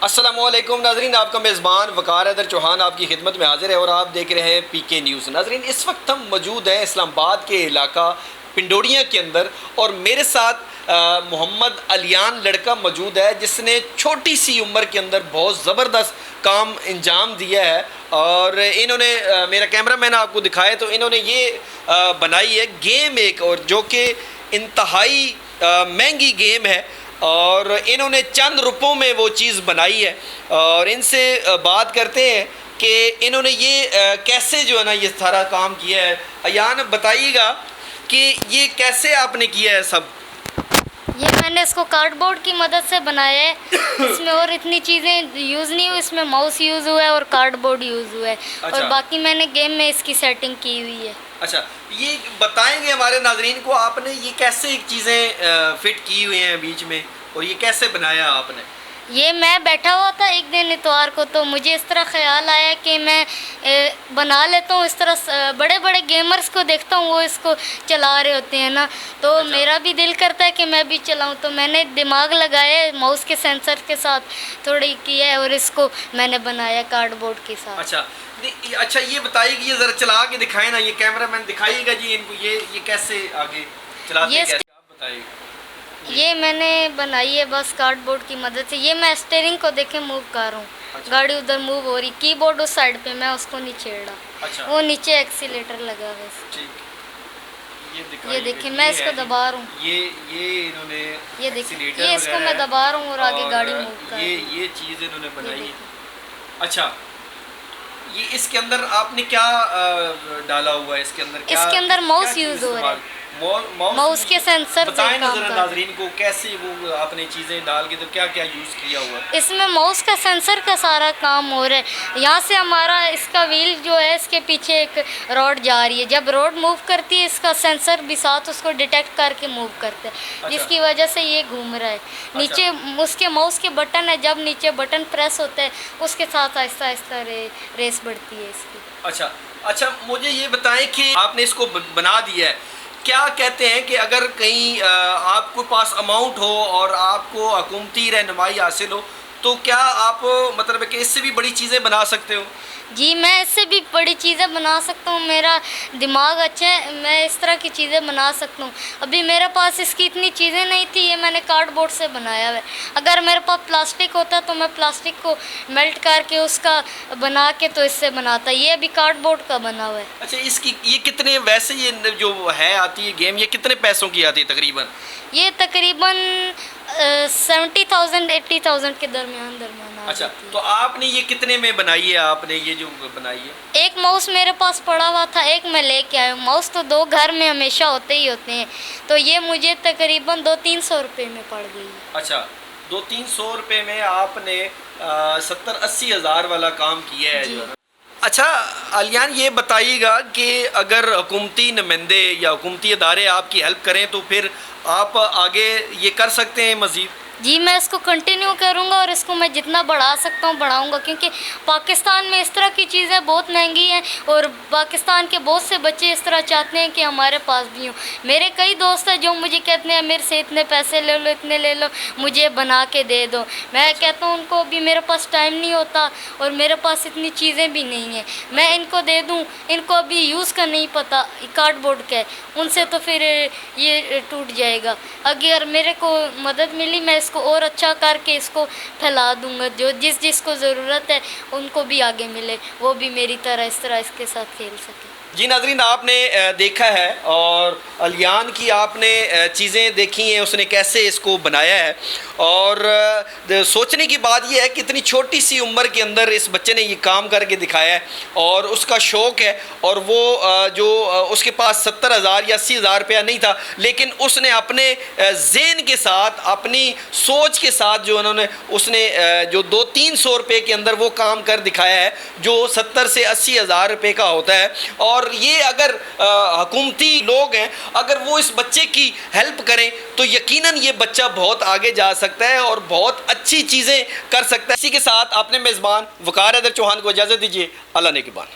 अस्सलामुअलैकुम नाजरीन, आपका मेज़बान वकार हैदर चौहान आपकी खिदमत में हाजिर है और आप देख रहे हैं पीके न्यूज़। नाजरीन, इस वक्त हम मौजूद हैं इस्लामाबाद के इलाका पिंडोरिया के अंदर और मेरे साथ मोहम्मद अलियान लड़का मौजूद है जिसने छोटी सी उम्र के अंदर बहुत ज़बरदस्त काम अंजाम दिया है। और इन्होंने मेरा कैमरा मैन आपको दिखाया तो इन्होंने ये बनाई है गेम एक, और जो कि इंतहाई महंगी गेम है और इन्होंने चंद रुपयों में वो चीज़ बनाई है। और इनसे बात करते हैं कि इन्होंने ये कैसे जो है ना ये सारा काम किया है। अयान, बताइएगा कि ये कैसे आपने किया है सब? ये मैंने इसको कार्डबोर्ड की मदद से बनाया है। इसमें और इतनी चीज़ें यूज़ नहीं हुई, इसमें माउस यूज़ हुआ है और कार्डबोर्ड यूज़ हुआ है। अच्छा। और बाकी मैंने गेम में इसकी सेटिंग की हुई है। अच्छा, ये बताएंगे हमारे नाजरीन को आपने ये कैसे चीज़ें फिट की हुई हैं बीच में, और ये कैसे बनाया आपने? ये मैं बैठा हुआ था एक दिन इतवार को, तो मुझे इस तरह ख्याल आया कि मैं बना लेता हूँ। इस तरह बड़े बड़े गेमर्स को देखता हूँ, वो इसको चला रहे होते हैं ना, तो अच्छा। मेरा भी दिल करता है कि मैं भी चलाऊँ। तो मैंने दिमाग लगाया, माउस के सेंसर के साथ थोड़ी किया है और इसको मैंने बनाया कार्डबोर्ड के साथ। अच्छा, ये बताइए कि ये ज़रा चला के दिखाएं ना, ये कैमरा मैन दिखाइएगा जी इनको, ये कैसे आगे चलाते हैं, कैसे आप बताइए। ये मैंने बनाई है बस कार्डबोर्ड की मदद से। ये मैं स्टीयरिंग को देखे मूव कर रहा हूँ। अच्छा। गाड़ी उधर मूव हो रही, कीबोर्ड उस साइड पे, मैं उसको नहीं छेड़ रहा। अच्छा। वो नीचे एक्सीलेटर लगा है। ये देखिए मैं इसको दबा रहा हूँ। ये इन्होंने ये देखिए, ये इसको मैं दबा रहा हूँ और आगे गाड़ी मूव कर रही है। ये चीज़ इन्होंने बनाई है। अच्छा, ये इसके अंदर आपने क्या डाला हुआ है? इसके अंदर माउस यूज हो रहा है। माउस के सेंसर से काम कर। नाजरीन को कैसे वो आपने चीज़ें डाल के तो क्या क्या यूज़ किया हुआ है? इसमें माउस का सेंसर का सारा काम हो रहा है। यहाँ से हमारा इसका व्हील जो है, इसके पीछे एक रॉड जा रही है। जब रॉड मूव करती है, इसका सेंसर भी साथ उसको डिटेक्ट करके मूव करता है। अच्छा। जिसकी वजह से ये घूम रहा है। अच्छा। नीचे उसके माउस के बटन है, जब नीचे बटन प्रेस होता है उसके साथ आहिस्ता आहिस्ता रेस बढ़ती है इसकी। अच्छा, मुझे ये बताएं कि आपने इसको बना दिया है, क्या कहते हैं कि अगर कहीं आपके पास अमाउंट हो और आपको हुकूमती रहनुमाई हासिल हो तो क्या आप मतलब कि इससे भी बड़ी चीज़ें बना सकते हो? जी, मैं इससे भी बड़ी चीज़ें बना सकता हूँ। मेरा दिमाग अच्छा है, मैं इस तरह की चीज़ें बना सकता हूँ। अभी मेरे पास इसकी इतनी चीज़ें नहीं थी, ये मैंने कार्डबोर्ड से बनाया है। अगर मेरे पास प्लास्टिक होता तो मैं प्लास्टिक को मेल्ट करके उसका बना के तो इससे बनाता। ये अभी कार्डबोर्ड का बना हुआ है। अच्छा, इसकी ये कितने, वैसे ये जो है आती है गेम, ये कितने पैसों की आती है तकरीबन? ये तकरीबन 70,000 80,000 के दरमियान अच्छा, तो आपने ये कितने में बनाई है? आपने ये जो बनाई है, एक माउस मेरे पास पड़ा हुआ था, एक मैं लेके आया हूँ। माउस तो दो घर में हमेशा होते ही होते हैं, तो ये मुझे तकरीबन 200-300 रुपये में पड़ गई। अच्छा, 200-300 रुपये में आपने 70-80 हज़ार वाला काम किया है जो है। अच्छा अलियान, ये बताइएगा कि अगर हुकूमती नुमाइंदे या हुकूमती अदारे आपकी हेल्प करें तो फिर आप आगे ये कर सकते हैं मज़ीद? जी, मैं इसको कंटिन्यू करूँगा और इसको मैं जितना बढ़ा सकता हूँ बढ़ाऊँगा, क्योंकि पाकिस्तान में इस तरह की चीज़ें बहुत महंगी हैं और पाकिस्तान के बहुत से बच्चे इस तरह चाहते हैं कि हमारे पास भी हों। मेरे कई दोस्त हैं जो मुझे कहते हैं मेरे से इतने पैसे ले लो, इतने ले लो, मुझे बना के दे दो। मैं कहता हूँ उनको अभी मेरे पास टाइम नहीं होता और मेरे पास इतनी चीज़ें भी नहीं हैं, मैं इनको दे दूँ, इनको अभी यूज़ का नहीं पता कार्डबोर्ड का है, उनसे तो फिर ये टूट जाएगा। अगर मेरे को मदद मिली, मैं इसको और अच्छा करके इसको फैला दूंगा, जो जिसको ज़रूरत है उनको भी आगे मिले, वो भी मेरी तरह इस तरह इसके साथ खेल सके। जी नाज़रीन, आपने देखा है और अलियान की आपने चीज़ें देखी हैं, उसने कैसे इसको बनाया है। और सोचने की बात यह है कि इतनी छोटी सी उम्र के अंदर इस बच्चे ने ये काम करके दिखाया है और उसका शौक़ है। और वो जो उसके पास 70,000 या 80,000 रुपया नहीं था, लेकिन उसने अपने ज़हन के साथ, अपनी सोच के साथ जो उन्होंने उसने जो 200-300 रुपये के अंदर वो काम कर दिखाया है जो 70 से 80 हज़ार रुपये का होता है। और ये अगर हुकूमती लोग हैं, अगर वो इस बच्चे की हेल्प करें तो यकीनन ये बच्चा बहुत आगे जा सकता है और बहुत अच्छी चीज़ें कर सकता है। इसी के साथ अपने मेज़बान वकार हैदर चौहान को इजाज़त दीजिए। अल्लाह ने के बाद।